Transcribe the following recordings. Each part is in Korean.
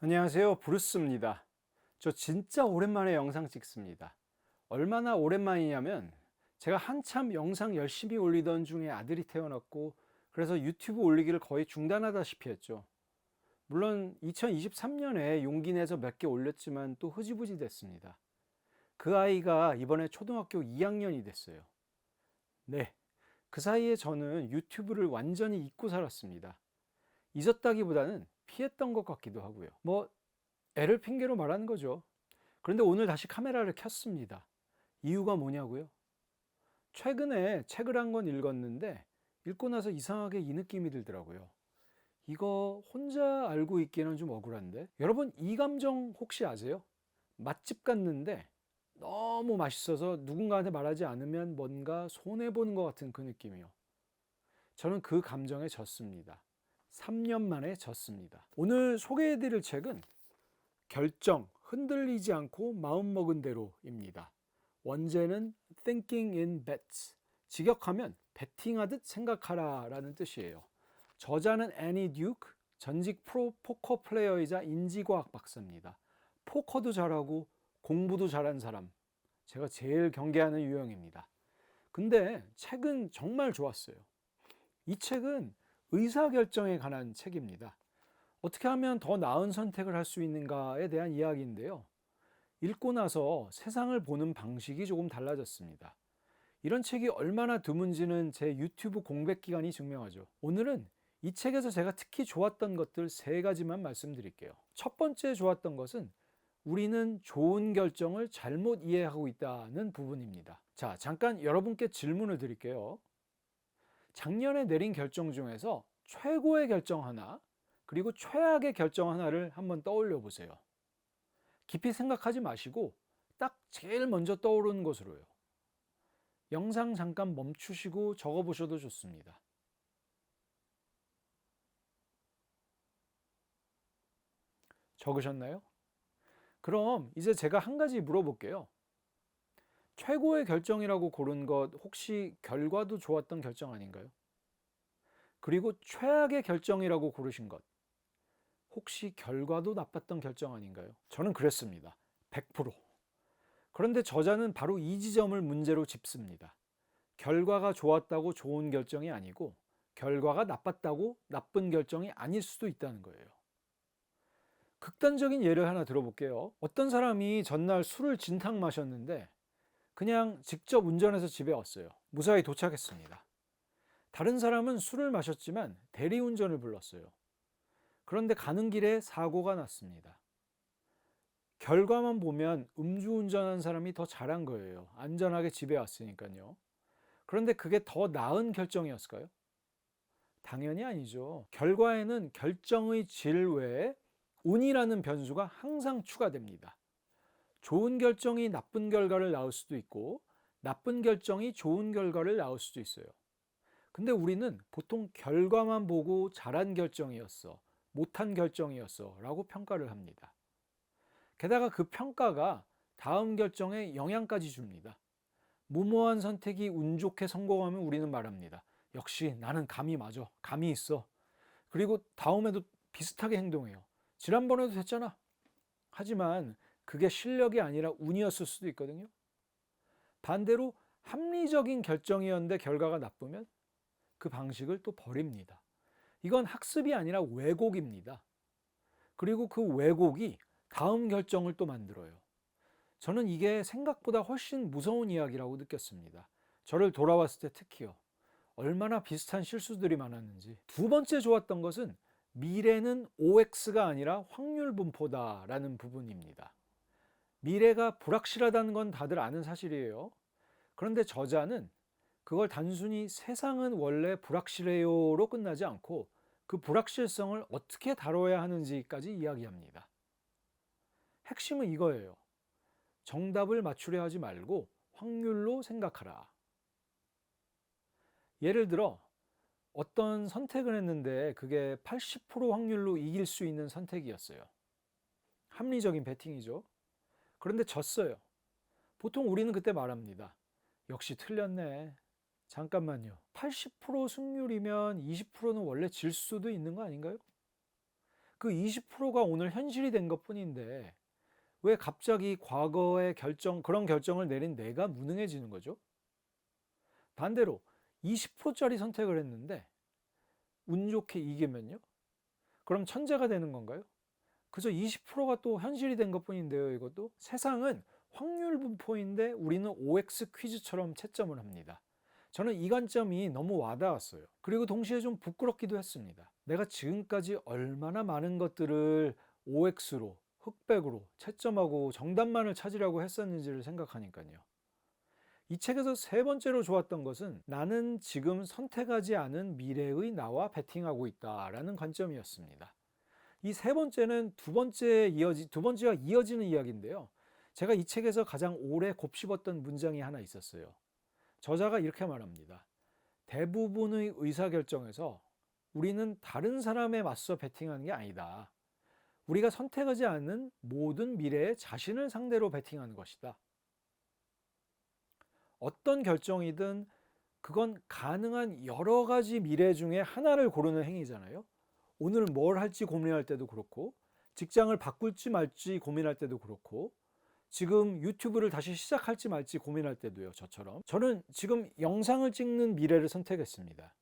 안녕하세요, 브루스입니다. 저 진짜 오랜만에 영상 찍습니다. 얼마나 오랜만이냐면 제가 한참 영상 열심히 올리던 중에 아들이 태어났고, 그래서 유튜브 올리기를 거의 중단하다시피 했죠. 물론 2023년에 용기 내서 몇 개 올렸지만 또 흐지부지 됐습니다. 그 아이가 이번에 초등학교 2학년이 됐어요. 네, 그 사이에 저는 유튜브를 완전히 잊고 살았습니다. 잊었다기보다는 피했던 것 같기도 하고요. 애를 핑계로 말하는 거죠. 그런데 오늘 다시 카메라를 켰습니다. 이유가 뭐냐고요? 최근에 책을 한 권 읽었는데 읽고 나서 이상하게 이 느낌이 들더라고요. 이거 혼자 알고 있기에는 좀 억울한데? 여러분, 이 감정 혹시 아세요? 맛집 갔는데 너무 맛있어서 누군가한테 말하지 않으면 뭔가 손해보는 것 같은 그 느낌이요. 저는 그 감정에 졌습니다. 3년 만에 졌습니다. 오늘 소개해드릴 책은 결정, 흔들리지 않고 마음먹은 대로입니다. 원제는 Thinking in Bets, 직역하면 베팅하듯 생각하라 라는 뜻이에요. 저자는 애니 듀크, 전직 프로 포커 플레이어이자 인지과학 박사입니다. 포커도 잘하고 공부도 잘한 사람, 제가 제일 경계하는 유형입니다. 근데 책은 정말 좋았어요. 이 책은 의사결정에 관한 책입니다. 어떻게 하면 더 나은 선택을 할 수 있는가에 대한 이야기인데요. 읽고 나서 세상을 보는 방식이 조금 달라졌습니다. 이런 책이 얼마나 드문지는 제 유튜브 공백 기간이 증명하죠. 오늘은 이 책에서 제가 특히 좋았던 것들 세 가지만 말씀드릴게요. 첫 번째 좋았던 것은 우리는 좋은 결정을 잘못 이해하고 있다는 부분입니다. 자, 잠깐 여러분께 질문을 드릴게요. 작년에 내린 결정 중에서 최고의 결정 하나, 그리고 최악의 결정 하나를 한번 떠올려 보세요. 깊이 생각하지 마시고 딱 제일 먼저 떠오르는 것으로요. 영상 잠깐 멈추시고 적어 보셔도 좋습니다. 적으셨나요? 그럼 이제 제가 한 가지 물어볼게요. 최고의 결정이라고 고른 것 혹시 결과도 좋았던 결정 아닌가요? 그리고 최악의 결정이라고 고르신 것 혹시 결과도 나빴던 결정 아닌가요? 저는 그랬습니다. 100%. 그런데 저자는 바로 이 지점을 문제로 짚습니다. 결과가 좋았다고 좋은 결정이 아니고 결과가 나빴다고 나쁜 결정이 아닐 수도 있다는 거예요. 극단적인 예를 하나 들어볼게요. 어떤 사람이 전날 술을 진탕 마셨는데 그냥 직접 운전해서 집에 왔어요. 무사히 도착했습니다. 다른 사람은 술을 마셨지만 대리운전을 불렀어요. 그런데 가는 길에 사고가 났습니다. 결과만 보면 음주운전한 사람이 더 잘한 거예요. 안전하게 집에 왔으니까요. 그런데 그게 더 나은 결정이었을까요? 당연히 아니죠. 결과에는 결정의 질 외에 운이라는 변수가 항상 추가됩니다. 좋은 결정이 나쁜 결과를 낳을 수도 있고, 나쁜 결정이 좋은 결과를 낳을 수도 있어요. 근데 우리는 보통 결과만 보고 잘한 결정이었어, 못한 결정이었어 라고 평가를 합니다. 게다가 그 평가가 다음 결정에 영향까지 줍니다. 무모한 선택이 운 좋게 성공하면 우리는 말합니다. 역시 나는 감이 맞아. 감이 있어. 그리고 다음에도 비슷하게 행동해요. 지난번에도 됐잖아. 하지만 그게 실력이 아니라 운이었을 수도 있거든요. 반대로 합리적인 결정이었는데 결과가 나쁘면 그 방식을 또 버립니다. 이건 학습이 아니라 왜곡입니다. 그리고 그 왜곡이 다음 결정을 또 만들어요. 저는 이게 생각보다 훨씬 무서운 이야기라고 느꼈습니다. 저를 돌아왔을 때 특히요. 얼마나 비슷한 실수들이 많았는지. 두 번째 좋았던 것은 미래는 OX가 아니라 확률 분포다라는 부분입니다. 미래가 불확실하다는 건 다들 아는 사실이에요. 그런데 저자는 그걸 단순히 세상은 원래 불확실해요로 끝나지 않고 그 불확실성을 어떻게 다뤄야 하는지까지 이야기합니다. 핵심은 이거예요. 정답을 맞추려 하지 말고 확률로 생각하라. 예를 들어 어떤 선택을 했는데 그게 80% 확률로 이길 수 있는 선택이었어요. 합리적인 베팅이죠. 그런데 졌어요. 보통 우리는 그때 말합니다. 역시 틀렸네. 잠깐만요. 80% 승률이면 20%는 원래 질 수도 있는 거 아닌가요? 그 20%가 오늘 현실이 된 것뿐인데 왜 갑자기 과거의 그런 결정을 내린 내가 무능해지는 거죠? 반대로 20%짜리 선택을 했는데 운 좋게 이기면요? 그럼 천재가 되는 건가요? 그저 20%가 또 현실이 된 것뿐인데요, 이것도. 세상은 확률 분포인데 우리는 OX 퀴즈처럼 채점을 합니다. 저는 이 관점이 너무 와닿았어요. 그리고 동시에 좀 부끄럽기도 했습니다. 내가 지금까지 얼마나 많은 것들을 OX로, 흑백으로 채점하고 정답만을 찾으려고 했었는지를 생각하니까요. 이 책에서 세 번째로 좋았던 것은 나는 지금 선택하지 않은 미래의 나와 베팅하고 있다라는 관점이었습니다. 이 세 번째는 두 번째와 이어지는 이야기인데요. 제가 이 책에서 가장 오래 곱씹었던 문장이 하나 있었어요. 저자가 이렇게 말합니다. 대부분의 의사결정에서 우리는 다른 사람에 맞서 베팅하는 게 아니다. 우리가 선택하지 않은 모든 미래에 자신을 상대로 베팅하는 것이다. 어떤 결정이든 그건 가능한 여러 가지 미래 중에 하나를 고르는 행위잖아요. 오늘 뭘 할지 고민할 때도 그렇고, 직장을 바꿀지 말지 고민할 때도 그렇고, 지금 유튜브를 다시 시작할지 말지 고민할 때도요, 저처럼. 저는 지금 영상을 찍는 미래를 선택했습니다.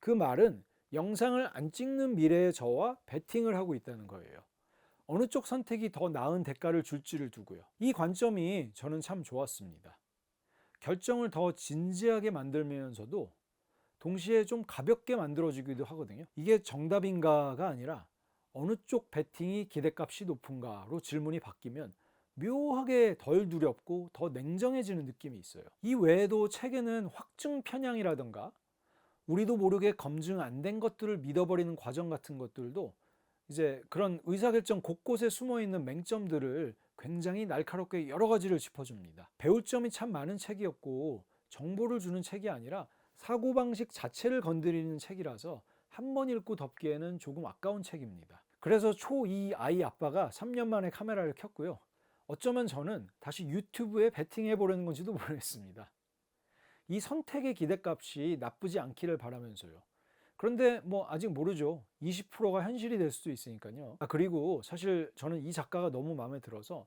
그 말은 영상을 안 찍는 미래의 저와 베팅을 하고 있다는 거예요. 어느 쪽 선택이 더 나은 대가를 줄지를 두고요. 이 관점이 저는 참 좋았습니다. 결정을 더 진지하게 만들면서도 동시에 좀 가볍게 만들어지기도 하거든요. 이게 정답인가가 아니라 어느 쪽 베팅이 기대값이 높은가로 질문이 바뀌면 묘하게 덜 두렵고 더 냉정해지는 느낌이 있어요. 이 외에도 책에는 확증 편향이라던가 우리도 모르게 검증 안 된 것들을 믿어버리는 과정 같은 것들도 이제 그런 의사결정 곳곳에 숨어있는 맹점들을 굉장히 날카롭게 여러 가지를 짚어줍니다. 배울 점이 참 많은 책이었고 정보를 주는 책이 아니라 사고방식 자체를 건드리는 책이라서 한 번 읽고 덮기에는 조금 아까운 책입니다. 그래서 초2 아이 아빠가 3년 만에 카메라를 켰고요. 어쩌면 저는 다시 유튜브에 베팅해 보려는 건지도 모르겠습니다. 이 선택의 기대값이 나쁘지 않기를 바라면서요. 그런데 뭐 아직 모르죠. 20%가 현실이 될 수도 있으니까요. 그리고 사실 저는 이 작가가 너무 마음에 들어서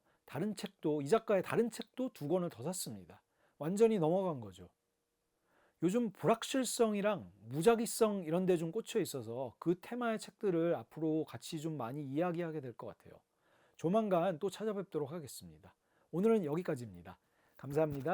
이 작가의 다른 책도 2권을 더 샀습니다. 완전히 넘어간 거죠. 요즘 불확실성이랑 무작위성 이런 데 좀 꽂혀 있어서 그 테마의 책들을 앞으로 같이 좀 많이 이야기하게 될 것 같아요. 조만간 또 찾아뵙도록 하겠습니다. 오늘은 여기까지입니다. 감사합니다.